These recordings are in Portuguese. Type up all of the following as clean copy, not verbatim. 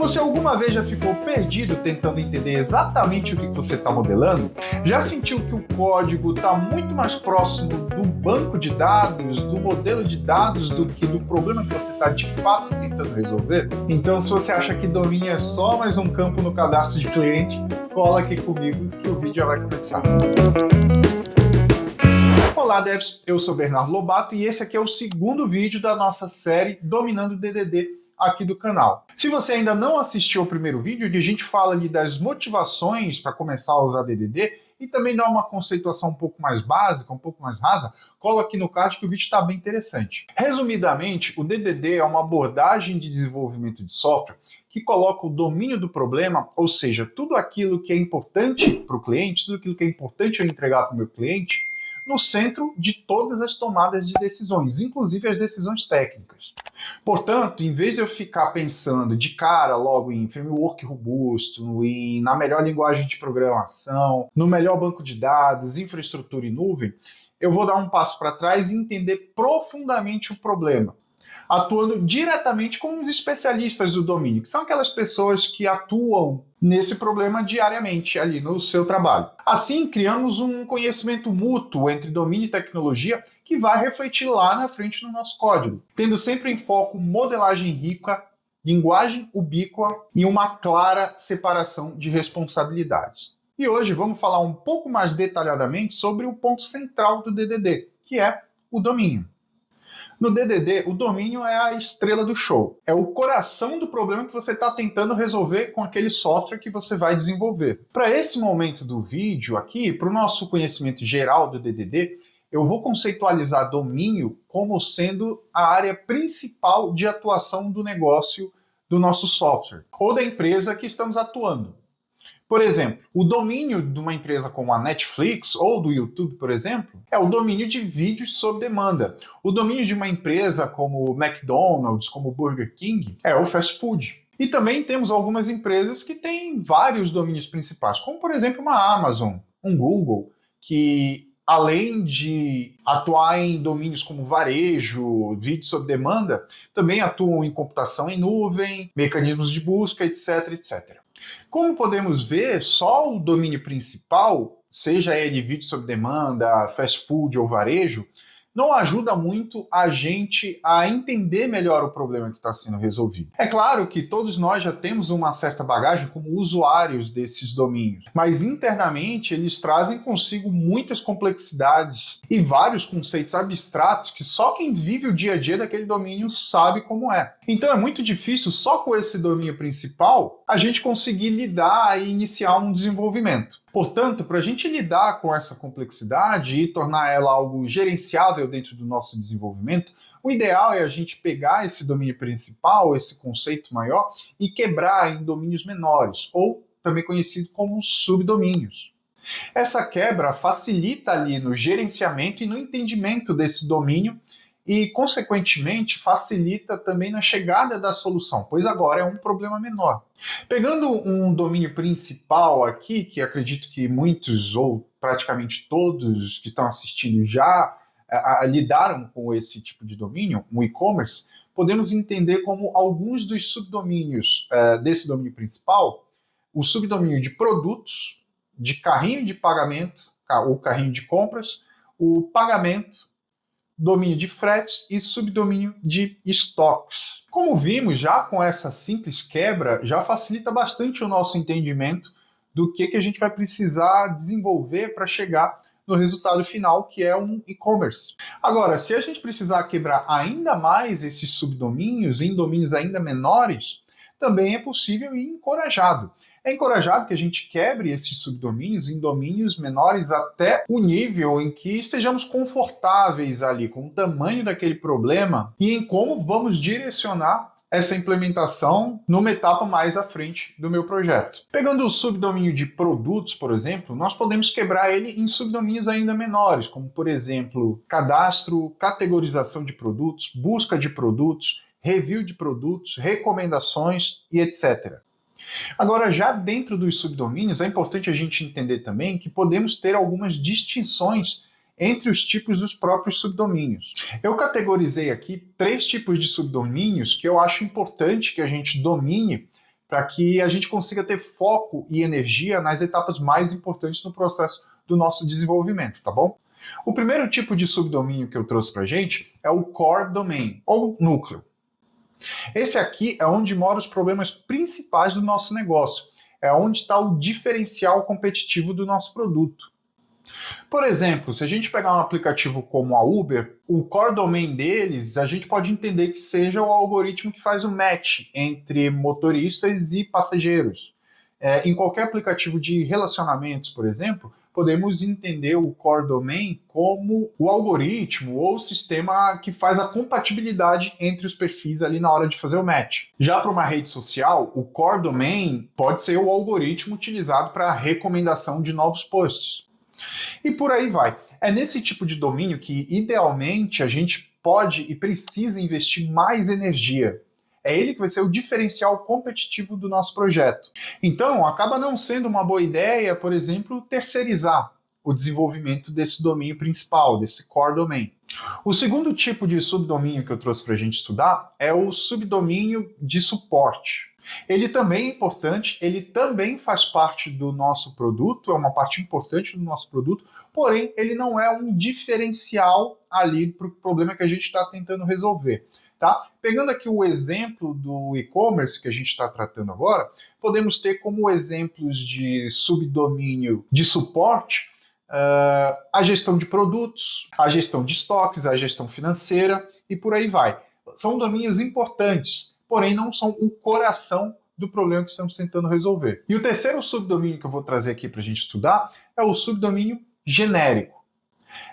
Você alguma vez já ficou perdido tentando entender exatamente o que você está modelando? Já sentiu que o código está muito mais próximo do banco de dados, do modelo de dados, do que do problema que você está de fato tentando resolver? Então, se você acha que domínio é só mais um campo no cadastro de cliente, cola aqui comigo que o vídeo já vai começar. Olá, devs! Eu sou Bernardo Lobato e esse aqui é o segundo vídeo da nossa série Dominando DDD aqui do canal. Se você ainda não assistiu ao primeiro vídeo, onde a gente fala ali das motivações para começar a usar DDD e também dá uma conceituação um pouco mais básica, um pouco mais rasa, cola aqui no card que o vídeo está bem interessante. Resumidamente, o DDD é uma abordagem de desenvolvimento de software que coloca o domínio do problema, ou seja, tudo aquilo que é importante para o cliente, tudo aquilo que é importante eu entregar para o meu cliente, no centro de todas as tomadas de decisões, inclusive as decisões técnicas. Portanto, em vez de eu ficar pensando de cara logo em framework robusto, na melhor linguagem de programação, no melhor banco de dados, infraestrutura e nuvem, eu vou dar um passo para trás e entender profundamente o problema, atuando diretamente com os especialistas do domínio, que são aquelas pessoas que atuam nesse problema diariamente ali no seu trabalho. Assim, criamos um conhecimento mútuo entre domínio e tecnologia que vai refletir lá na frente no nosso código, tendo sempre em foco modelagem rica, linguagem ubíqua e uma clara separação de responsabilidades. E hoje vamos falar um pouco mais detalhadamente sobre o ponto central do DDD, que é o domínio. No DDD, o domínio é a estrela do show. É o coração do problema que você está tentando resolver com aquele software que você vai desenvolver. Para esse momento do vídeo aqui, para o nosso conhecimento geral do DDD, eu vou conceitualizar domínio como sendo a área principal de atuação do negócio do nosso software, ou da empresa que estamos atuando. Por exemplo, o domínio de uma empresa como a Netflix ou do YouTube, por exemplo, é o domínio de vídeos sob demanda. O domínio de uma empresa como o McDonald's, como o Burger King, é o fast food. E também temos algumas empresas que têm vários domínios principais, como por exemplo uma Amazon, um Google, que além de atuar em domínios como varejo, vídeo sob demanda, também atuam em computação em nuvem, mecanismos de busca, etc, etc. Como podemos ver, só o domínio principal, seja ele vídeo sob demanda, fast food ou varejo, não ajuda muito a gente a entender melhor o problema que está sendo resolvido. É claro que todos nós já temos uma certa bagagem como usuários desses domínios, mas internamente eles trazem consigo muitas complexidades e vários conceitos abstratos que só quem vive o dia a dia daquele domínio sabe como é. Então é muito difícil só com esse domínio principal a gente conseguir lidar e iniciar um desenvolvimento. Portanto, para a gente lidar com essa complexidade e tornar ela algo gerenciável dentro do nosso desenvolvimento, o ideal é a gente pegar esse domínio principal, esse conceito maior, e quebrar em domínios menores, ou também conhecido como subdomínios. Essa quebra facilita ali no gerenciamento e no entendimento desse domínio e, consequentemente, facilita também na chegada da solução, pois agora é um problema menor. Pegando um domínio principal aqui, que acredito que muitos ou praticamente todos que estão assistindo já lidaram com esse tipo de domínio, o e-commerce, podemos entender como alguns dos subdomínios desse domínio principal, o subdomínio de produtos, de carrinho de pagamento, ou carrinho de compras, o pagamento, domínio de fretes e subdomínio de estoques. Como vimos, já com essa simples quebra, já facilita bastante o nosso entendimento do que a gente vai precisar desenvolver para chegar no resultado final, que é um e-commerce. Agora, se a gente precisar quebrar ainda mais esses subdomínios em domínios ainda menores, também é possível e encorajado. É encorajado que a gente quebre esses subdomínios em domínios menores até o nível em que estejamos confortáveis ali com o tamanho daquele problema e em como vamos direcionar essa implementação numa etapa mais à frente do meu projeto. Pegando o subdomínio de produtos, por exemplo, nós podemos quebrar ele em subdomínios ainda menores, como por exemplo, cadastro, categorização de produtos, busca de produtos, review de produtos, recomendações e etc. Agora, já dentro dos subdomínios, é importante a gente entender também que podemos ter algumas distinções entre os tipos dos próprios subdomínios. Eu categorizei aqui 3 tipos de subdomínios que eu acho importante que a gente domine para que a gente consiga ter foco e energia nas etapas mais importantes no processo do nosso desenvolvimento, tá bom? O primeiro tipo de subdomínio que eu trouxe para a gente é o Core Domain, ou núcleo. Esse aqui é onde moram os problemas principais do nosso negócio, é onde está o diferencial competitivo do nosso produto. Por exemplo, se a gente pegar um aplicativo como a Uber, o core domain deles, a gente pode entender que seja o algoritmo que faz o match entre motoristas e passageiros. Em qualquer aplicativo de relacionamentos, por exemplo, podemos entender o core domain como o algoritmo ou o sistema que faz a compatibilidade entre os perfis ali na hora de fazer o match. Já para uma rede social, o core domain pode ser o algoritmo utilizado para a recomendação de novos posts. E por aí vai. É nesse tipo de domínio que, idealmente, a gente pode e precisa investir mais energia. É ele que vai ser o diferencial competitivo do nosso projeto. Então, acaba não sendo uma boa ideia, por exemplo, terceirizar o desenvolvimento desse domínio principal, desse core domain. O segundo tipo de subdomínio que eu trouxe para a gente estudar é o subdomínio de suporte. Ele também é importante, ele também faz parte do nosso produto, é uma parte importante do nosso produto, porém ele não é um diferencial ali para o problema que a gente está tentando resolver. Tá? Pegando aqui o exemplo do e-commerce que a gente está tratando agora, podemos ter como exemplos de subdomínio de suporte a gestão de produtos, a gestão de estoques, a gestão financeira e por aí vai. São domínios importantes, porém não são o coração do problema que estamos tentando resolver. E o terceiro subdomínio que eu vou trazer aqui para a gente estudar é o subdomínio genérico.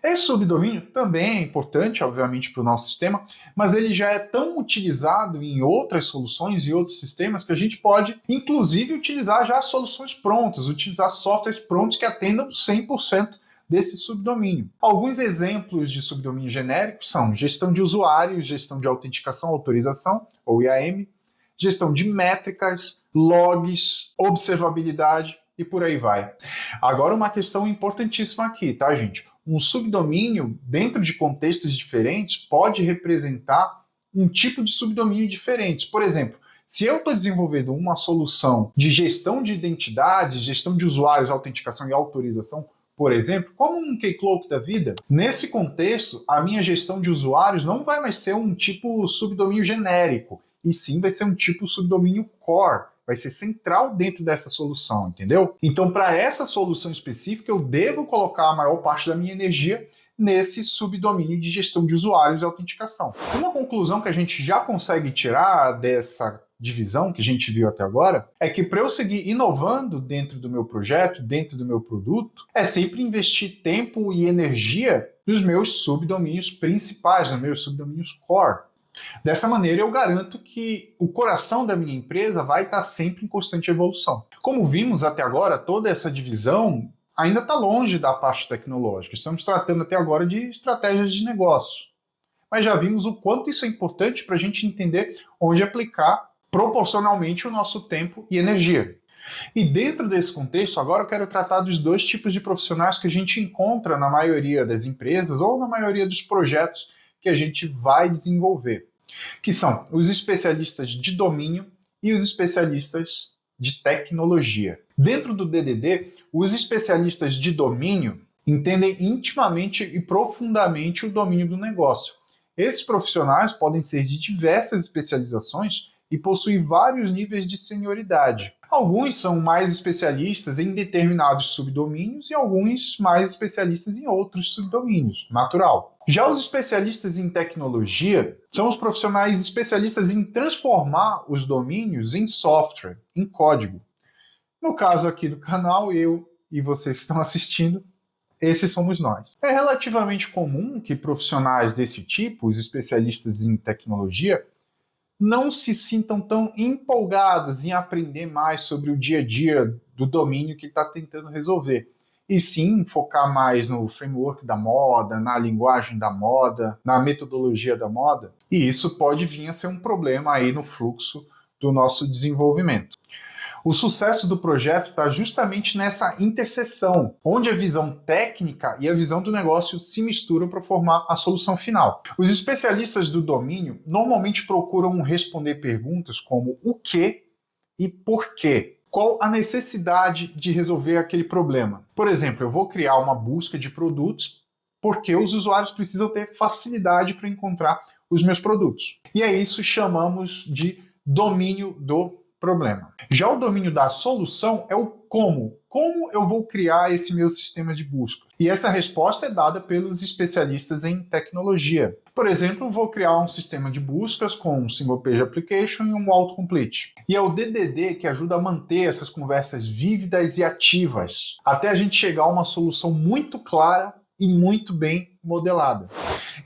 Esse subdomínio também é importante, obviamente, para o nosso sistema, mas ele já é tão utilizado em outras soluções e outros sistemas que a gente pode, inclusive, utilizar já soluções prontas, utilizar softwares prontos que atendam 100% desse subdomínio. Alguns exemplos de subdomínio genérico são gestão de usuários, gestão de autenticação, autorização, ou IAM, gestão de métricas, logs, observabilidade e por aí vai. Agora uma questão importantíssima aqui, tá, gente? Um subdomínio, dentro de contextos diferentes, pode representar um tipo de subdomínio diferente. Por exemplo, se eu estou desenvolvendo uma solução de gestão de identidades, gestão de usuários, autenticação e autorização, por exemplo, como um Keycloak da vida, nesse contexto, a minha gestão de usuários não vai mais ser um tipo subdomínio genérico, e sim vai ser um tipo subdomínio core, vai ser central dentro dessa solução, entendeu? Então, para essa solução específica, eu devo colocar a maior parte da minha energia nesse subdomínio de gestão de usuários e autenticação. Uma conclusão que a gente já consegue tirar dessa divisão que a gente viu até agora é que para eu seguir inovando dentro do meu projeto, dentro do meu produto, é sempre investir tempo e energia nos meus subdomínios principais, nos meus subdomínios core. Dessa maneira, eu garanto que o coração da minha empresa vai estar sempre em constante evolução. Como vimos até agora, toda essa divisão ainda está longe da parte tecnológica. Estamos tratando até agora de estratégias de negócio. Mas já vimos o quanto isso é importante para a gente entender onde aplicar proporcionalmente o nosso tempo e energia. E dentro desse contexto, agora eu quero tratar dos dois tipos de profissionais que a gente encontra na maioria das empresas ou na maioria dos projetos que a gente vai desenvolver, que são os especialistas de domínio e os especialistas de tecnologia. Dentro do DDD, os especialistas de domínio entendem intimamente e profundamente o domínio do negócio. Esses profissionais podem ser de diversas especializações e possuem vários níveis de senioridade. Alguns são mais especialistas em determinados subdomínios e alguns mais especialistas em outros subdomínios, natural. Já os especialistas em tecnologia são os profissionais especialistas em transformar os domínios em software, em código. No caso aqui do canal, eu e vocês que estão assistindo, esses somos nós. É relativamente comum que profissionais desse tipo, os especialistas em tecnologia, não se sintam tão empolgados em aprender mais sobre o dia a dia do domínio que está tentando resolver. E sim focar mais no framework da moda, na linguagem da moda, na metodologia da moda. E isso pode vir a ser um problema aí no fluxo do nosso desenvolvimento. O sucesso do projeto está justamente nessa interseção, onde a visão técnica e a visão do negócio se misturam para formar a solução final. Os especialistas do domínio normalmente procuram responder perguntas como o que e por quê. Qual a necessidade de resolver aquele problema? Por exemplo, eu vou criar uma busca de produtos porque os usuários precisam ter facilidade para encontrar os meus produtos. E é isso que chamamos de domínio do problema. Já o domínio da solução é o como. Como eu vou criar esse meu sistema de busca? E essa resposta é dada pelos especialistas em tecnologia. Por exemplo, vou criar um sistema de buscas com um Single Page Application e um Autocomplete. E é o DDD que ajuda a manter essas conversas vívidas e ativas, até a gente chegar a uma solução muito clara e muito bem modelada.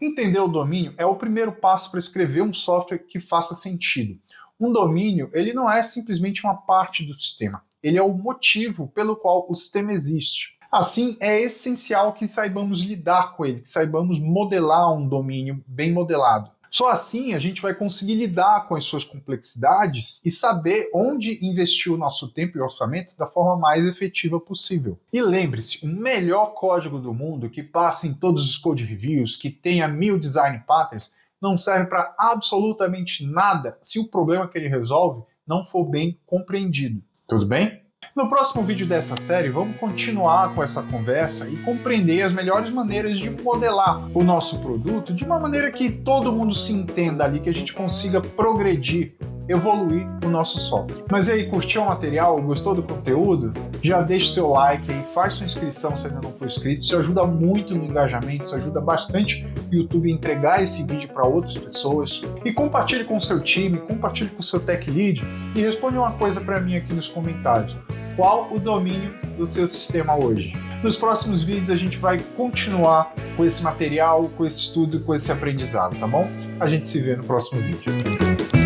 Entender o domínio é o primeiro passo para escrever um software que faça sentido. Um domínio, ele não é simplesmente uma parte do sistema, ele é o motivo pelo qual o sistema existe. Assim, é essencial que saibamos lidar com ele, que saibamos modelar um domínio bem modelado. Só assim a gente vai conseguir lidar com as suas complexidades e saber onde investir o nosso tempo e orçamento da forma mais efetiva possível. E lembre-se, o melhor código do mundo que passa em todos os code reviews, que tenha 1000 design patterns, não serve para absolutamente nada se o problema que ele resolve não for bem compreendido. Tudo bem? No próximo vídeo dessa série, vamos continuar com essa conversa e compreender as melhores maneiras de modelar o nosso produto de uma maneira que todo mundo se entenda ali, que a gente consiga progredir, evoluir o nosso software. Mas e aí, curtiu o material? Gostou do conteúdo? Já deixa o seu like aí, faz sua inscrição se ainda não for inscrito, isso ajuda muito no engajamento, isso ajuda bastante o YouTube a entregar esse vídeo para outras pessoas. E compartilhe com o seu time, compartilhe com o seu tech lead e responde uma coisa para mim aqui nos comentários. Qual o domínio do seu sistema hoje? Nos próximos vídeos a gente vai continuar com esse material, com esse estudo, com esse aprendizado, tá bom? A gente se vê no próximo vídeo.